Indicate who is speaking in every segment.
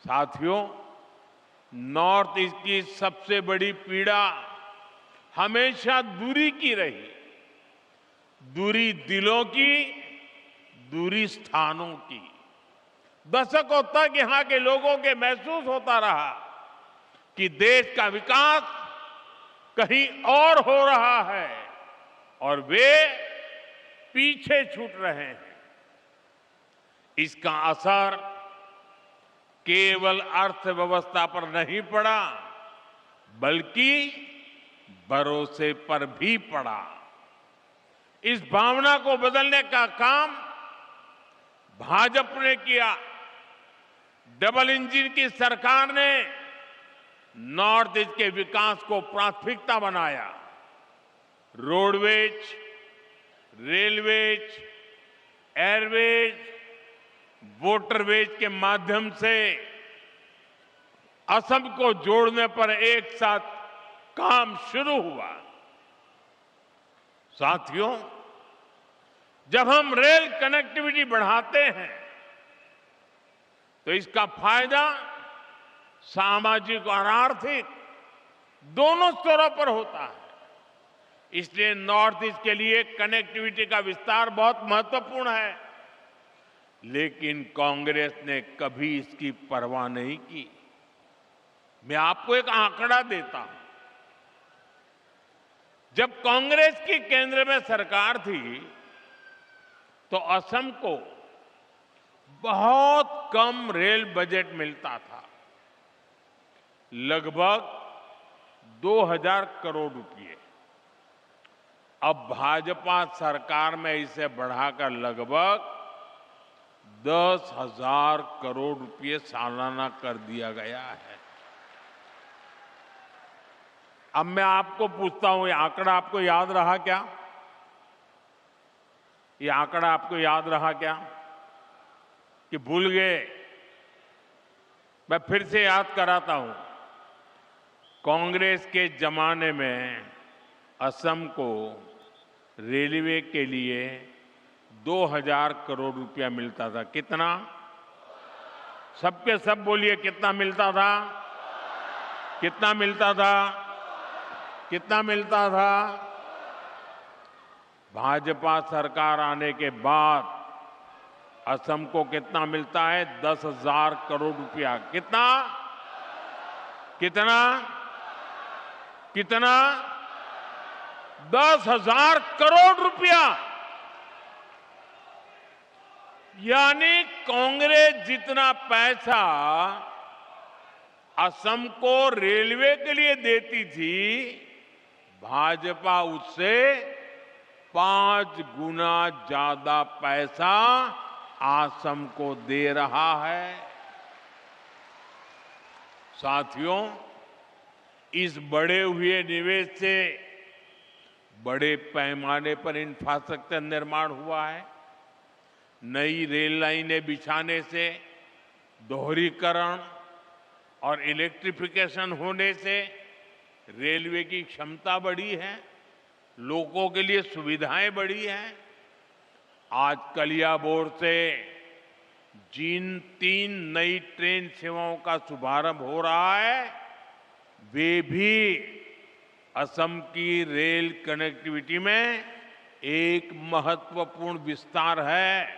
Speaker 1: साथियों, north east की सबसे बड़ी पीड़ा हमेशा दूरी की रही। दूरी दिलों की, दूरी स्थानों की। दशकों तक यहां के लोगों के महसूस होता रहा कि देश का विकास कहीं और हो रहा है और वे पीछे छूट रहे हैं। इसका असर केवल अर्थव्यवस्था पर नहीं पड़ा, बल्कि भरोसे पर भी पड़ा। इस भावना को बदलने का काम भाजपा ने किया। डबल इंजन की सरकार ने नॉर्थ ईस्ट के विकास को प्राथमिकता बनाया। रोडवेज, रेलवेज, एयरवेज, वाटरवेज के माध्यम से असम को जोड़ने पर एक साथ काम शुरू हुआ। साथियों, जब हम रेल कनेक्टिविटी बढ़ाते हैं तो इसका फायदा सामाजिक और आर्थिक दोनों स्तरों पर होता है। इसलिए नॉर्थ ईस्ट के लिए कनेक्टिविटी का विस्तार बहुत महत्वपूर्ण है। लेकिन कांग्रेस ने कभी इसकी परवाह नहीं की। मैं आपको एक आंकड़ा देता हूं। जब कांग्रेस की केंद्र में सरकार थी तो असम को बहुत कम रेल बजट मिलता था, लगभग 2000 करोड़ रुपए। अब भाजपा सरकार में इसे बढ़ाकर लगभग 10,000 करोड़ रुपए सालाना कर दिया गया है। अब मैं आपको पूछता हूं, ये आंकड़ा आपको याद रहा क्या? ये आंकड़ा आपको याद रहा क्या कि भूल गए? मैं फिर से याद कराता हूं। कांग्रेस के जमाने में असम को रेलवे के लिए 2000 करोड़ रुपया मिलता था। कितना? सबके सब बोलिए, कितना मिलता था? कितना मिलता था? कितना मिलता था? भाजपा सरकार आने के बाद असम को कितना मिलता है? 10,000 करोड़ रुपया। कितना? कितना? कितना? 10,000 करोड़ रुपया। यानी कांग्रेस जितना पैसा असम को रेलवे के लिए देती थी, भाजपा उससे 5 गुना ज्यादा पैसा असम को दे रहा है। साथियों, इस बढ़े हुए निवेश से बड़े पैमाने पर इंफ्रास्ट्रक्चर निर्माण हुआ है। नई रेल लाइनें बिछाने से, दोहरीकरण और इलेक्ट्रिफिकेशन होने से रेलवे की क्षमता बढ़ी है, लोगों के लिए सुविधाएं बढ़ी हैं। आज कलियाबोर से जिन 3 नई ट्रेन सेवाओं का शुभारंभ हो रहा है, वे भी असम की रेल कनेक्टिविटी में एक महत्वपूर्ण विस्तार है।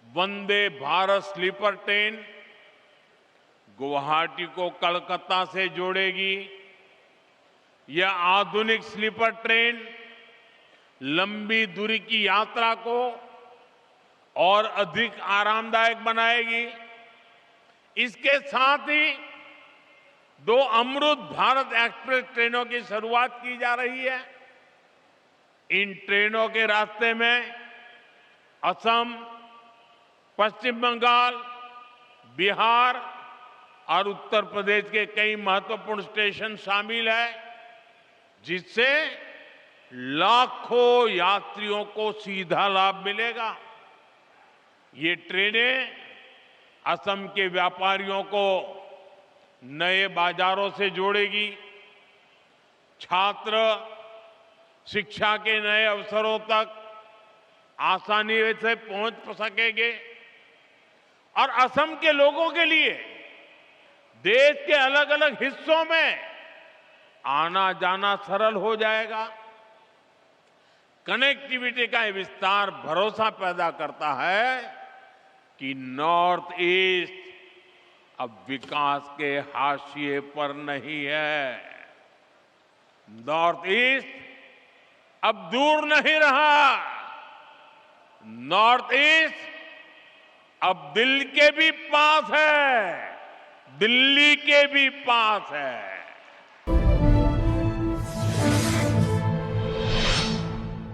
Speaker 1: वंदे भारत स्लीपर ट्रेन गुवाहाटी को कलकत्ता से जोड़ेगी। यह आधुनिक स्लीपर ट्रेन लंबी दूरी की यात्रा को और अधिक आरामदायक बनाएगी। इसके साथ ही 2 अमृत भारत एक्सप्रेस ट्रेनों की शुरुआत की जा रही है। इन ट्रेनों के रास्ते में असम, पश्चिम बंगाल, बिहार और उत्तर प्रदेश के कई महत्वपूर्ण स्टेशन शामिल है, जिससे लाखों यात्रियों को सीधा लाभ मिलेगा। ये ट्रेनें असम के व्यापारियों को नए बाजारों से जोड़ेगी, छात्र शिक्षा के नए अवसरों तक आसानी से पहुंच सकेंगे और असम के लोगों के लिए देश के अलग अलग हिस्सों में आना जाना सरल हो जाएगा। कनेक्टिविटी का ये विस्तार भरोसा पैदा करता है कि नॉर्थ ईस्ट अब विकास के हाशिए पर नहीं है। नॉर्थ ईस्ट अब दूर नहीं रहा। नॉर्थ ईस्ट अब दिल के भी पास है, दिल्ली के भी पास है।